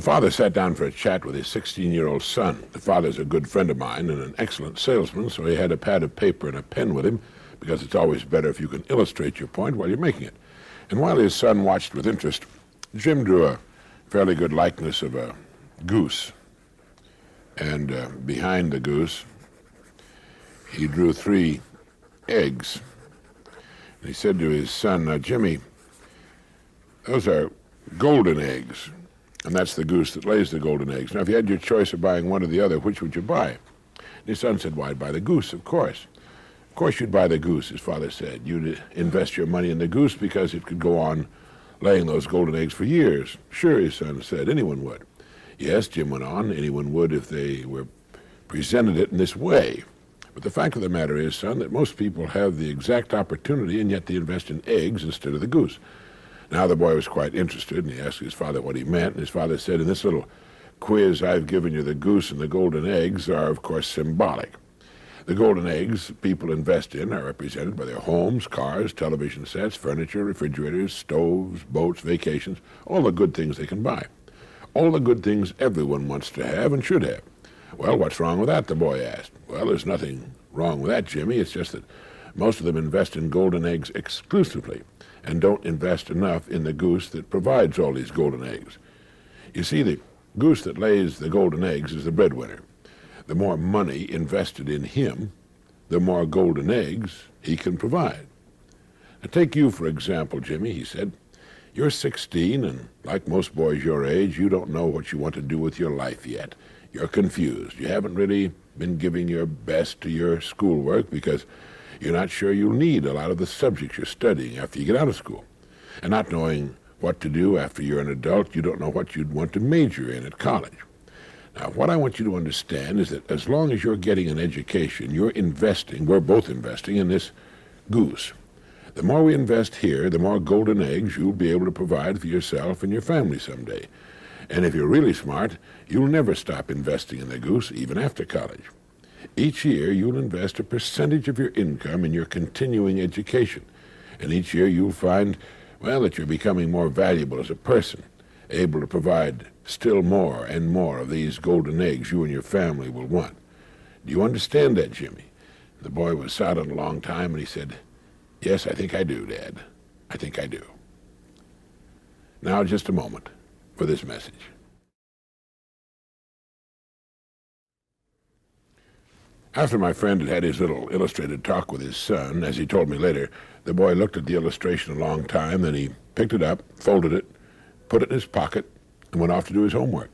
father sat down for a chat with his 16-year-old son. The father's a good friend of mine and an excellent salesman, so he had a pad of paper and a pen with him, because it's always better if you can illustrate your point while you're making it. And while his son watched with interest, Jim drew a fairly good likeness of a goose. And behind the goose, he drew 3 eggs. And he said to his son, "Now, Jimmy, those are golden eggs, and that's the goose that lays the golden eggs. Now, if you had your choice of buying one or the other, which would you buy?" And his son said, "Why, I'd buy the goose, of course." "Of course you'd buy the goose," his father said. "You'd invest your money in the goose because it could go on laying those golden eggs for years." "Sure," his son said, "anyone would." "Yes," Jim went on, "anyone would if they were presented it in this way. But the fact of the matter is, son, that most people have the exact opportunity, and yet they invest in eggs instead of the goose." Now the boy was quite interested, and he asked his father what he meant, and his father said, "In this little quiz I've given you, the goose and the golden eggs are, of course, symbolic. The golden eggs people invest in are represented by their homes, cars, television sets, furniture, refrigerators, stoves, boats, vacations, all the good things they can buy. All the good things everyone wants to have and should have." "Well, what's wrong with that?" the boy asked. "Well, there's nothing wrong with that, Jimmy. It's just that most of them invest in golden eggs exclusively and don't invest enough in the goose that provides all these golden eggs. You see, the goose that lays the golden eggs is the breadwinner. The more money invested in him, the more golden eggs he can provide. Now, take you, for example, Jimmy," he said. "You're 16, and like most boys your age, you don't know what you want to do with your life yet. You're confused. You haven't really been giving your best to your schoolwork because you're not sure you'll need a lot of the subjects you're studying after you get out of school. And not knowing what to do after you're an adult, you don't know what you'd want to major in at college. Now, what I want you to understand is that as long as you're getting an education, we're both investing in this goose. The more we invest here, the more golden eggs you'll be able to provide for yourself and your family someday. And if you're really smart, you'll never stop investing in the goose, even after college. Each year, you'll invest a percentage of your income in your continuing education. And each year, you'll find, well, that you're becoming more valuable as a person, able to provide still more and more of these golden eggs you and your family will want. Do you understand that, Jimmy?" The boy was silent a long time, and he said, "Yes, I think I do, Dad. I think I do." Now, just a moment for this message. After my friend had had his little illustrated talk with his son, as he told me later, the boy looked at the illustration a long time, then he picked it up, folded it, put it in his pocket, and went off to do his homework.